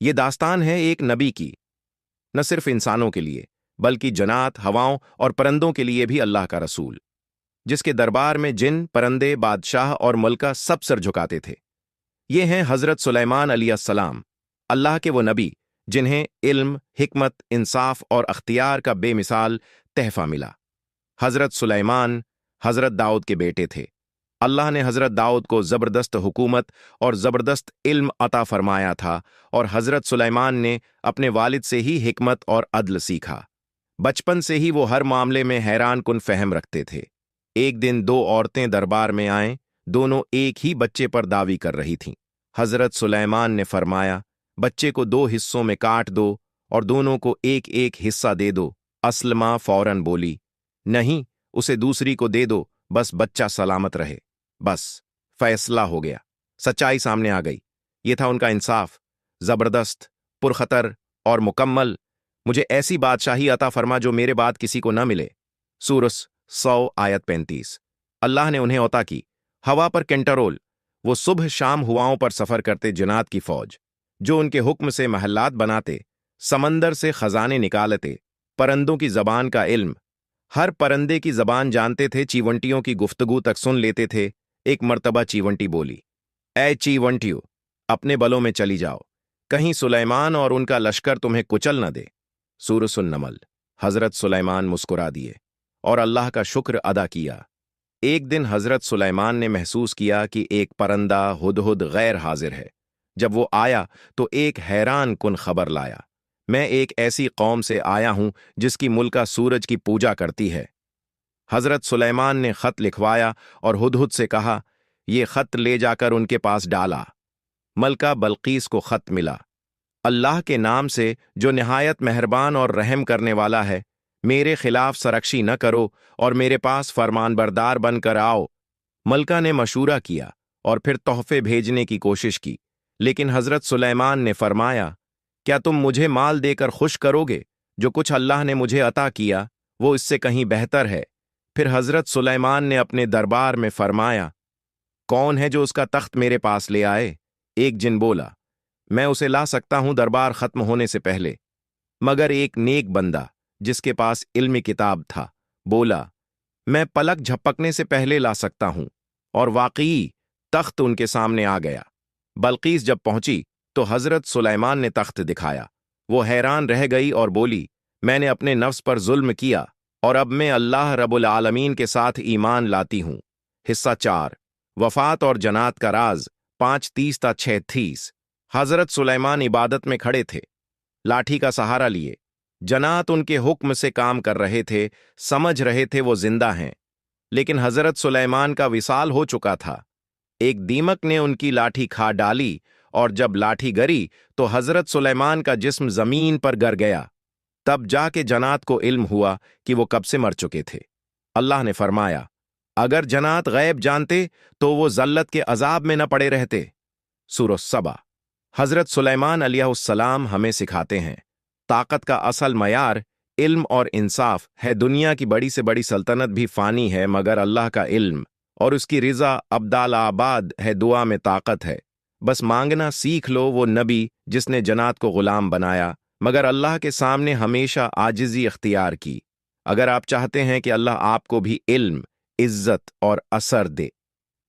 یہ داستان ہے ایک نبی کی، نہ صرف انسانوں کے لیے بلکہ جنات، ہواؤں اور پرندوں کے لیے بھی اللہ کا رسول، جس کے دربار میں جن، پرندے، بادشاہ اور ملکہ سب سر جھکاتے تھے۔ یہ ہیں حضرت سلیمان علیہ السلام، اللہ کے وہ نبی جنہیں علم، حکمت، انصاف اور اختیار کا بے مثال تحفہ ملا۔ حضرت سلیمان حضرت داؤد کے بیٹے تھے۔ اللہ نے حضرت داؤد کو زبردست حکومت اور زبردست علم عطا فرمایا تھا، اور حضرت سلیمان نے اپنے والد سے ہی حکمت اور عدل سیکھا۔ بچپن سے ہی وہ ہر معاملے میں حیران کن فہم رکھتے تھے۔ ایک دن دو عورتیں دربار میں آئیں، دونوں ایک ہی بچے پر دعوی کر رہی تھیں۔ حضرت سلیمان نے فرمایا، بچے کو دو حصوں میں کاٹ دو اور دونوں کو ایک ایک حصہ دے دو۔ اسلمہ فوراً بولی، نہیں، اسے دوسری کو دے دو، بس بچہ سلامت رہے۔ بس فیصلہ ہو گیا، سچائی سامنے آ گئی۔ یہ تھا ان کا انصاف، زبردست، پرخطر اور مکمل۔ مجھے ایسی بادشاہی عطا فرما جو میرے بعد کسی کو نہ ملے۔ سورہ 100 آیت 35۔ اللہ نے انہیں عطا کی ہوا پر کنٹرول۔ وہ صبح شام ہواؤں پر سفر کرتے جنات کی فوج، جو ان کے حکم سے محلات بناتے، سمندر سے خزانے نکالتے، پرندوں کی زبان کا علم، ہر پرندے کی زبان جانتے تھے، چیونٹیوں کی گفتگو تک سن لیتے تھے۔ ایک مرتبہ چیونٹی بولی، اے چیونٹیو، اپنے بلوں میں چلی جاؤ، کہیں سلیمان اور ان کا لشکر تمہیں کچل نہ دے۔ سورہ النمل۔ حضرت سلیمان مسکرا دیے اور اللہ کا شکر ادا کیا۔ ایک دن حضرت سلیمان نے محسوس کیا کہ ایک پرندہ ہدہد غیر حاضر ہے۔ جب وہ آیا تو ایک حیران کن خبر لایا، میں ایک ایسی قوم سے آیا ہوں جس کی ملکہ سورج کی پوجا کرتی ہے۔ حضرت سلیمان نے خط لکھوایا اور ہدہد سے کہا، یہ خط لے جا کر ان کے پاس ڈالا۔ ملکہ بلقیس کو خط ملا، اللہ کے نام سے جو نہایت مہربان اور رحم کرنے والا ہے، میرے خلاف سرکشی نہ کرو اور میرے پاس فرمان بردار بن کر آؤ۔ ملکہ نے مشورہ کیا اور پھر تحفے بھیجنے کی کوشش کی، لیکن حضرت سلیمان نے فرمایا، کیا تم مجھے مال دے کر خوش کرو گے؟ جو کچھ اللہ نے مجھے عطا کیا وہ اس سے کہیں بہتر ہے۔ پھر حضرت سلیمان نے اپنے دربار میں فرمایا، کون ہے جو اس کا تخت میرے پاس لے آئے؟ ایک جن بولا، میں اسے لا سکتا ہوں دربار ختم ہونے سے پہلے۔ مگر ایک نیک بندہ جس کے پاس علمی کتاب تھا بولا، میں پلک جھپکنے سے پہلے لا سکتا ہوں، اور واقعی تخت ان کے سامنے آ گیا۔ بلقیس جب پہنچی تو حضرت سلیمان نے تخت دکھایا۔ وہ حیران رہ گئی اور بولی، میں نے اپنے نفس پر ظلم کیا اور اب میں اللہ رب العالمین کے ساتھ ایمان لاتی ہوں۔ حصہ 4، وفات اور جنات کا راز، 5:30 تا 6:30۔ حضرت سلیمان عبادت میں کھڑے تھے، لاٹھی کا سہارا لیے۔ جنات ان کے حکم سے کام کر رہے تھے، سمجھ رہے تھے وہ زندہ ہیں، لیکن حضرت سلیمان کا وصال ہو چکا تھا۔ ایک دیمک نے ان کی لاٹھی کھا ڈالی، اور جب لاٹھی گری تو حضرت سلیمان کا جسم زمین پر گر گیا۔ تب جا کے جنات کو علم ہوا کہ وہ کب سے مر چکے تھے۔ اللہ نے فرمایا، اگر جنات غیب جانتے تو وہ ذلت کے عذاب میں نہ پڑے رہتے۔ سورہ 7۔ حضرت سلیمان علیہ السلام ہمیں سکھاتے ہیں، طاقت کا اصل معیار علم اور انصاف ہے۔ دنیا کی بڑی سے بڑی سلطنت بھی فانی ہے، مگر اللہ کا علم اور اس کی رضا ابدال آباد ہے۔ دعا میں طاقت ہے، بس مانگنا سیکھ لو۔ وہ نبی جس نے جنات کو غلام بنایا، مگر اللہ کے سامنے ہمیشہ عاجزی اختیار کی۔ اگر آپ چاہتے ہیں کہ اللہ آپ کو بھی علم، عزت اور اثر دے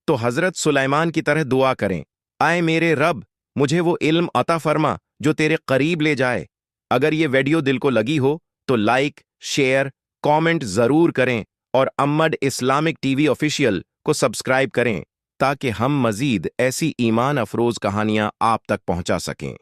تو حضرت سلیمان کی طرح دعا کریں، اے میرے رب، مجھے وہ علم عطا فرما جو تیرے قریب لے جائے۔ اگر یہ ویڈیو دل کو لگی ہو تو لائک، شیئر، کامنٹ ضرور کریں، اور امّڈ اسلامک ٹی وی آفیشیل کو سبسکرائب کریں تاکہ ہم مزید ایسی ایمان افروز کہانیاں آپ تک پہنچا سکیں۔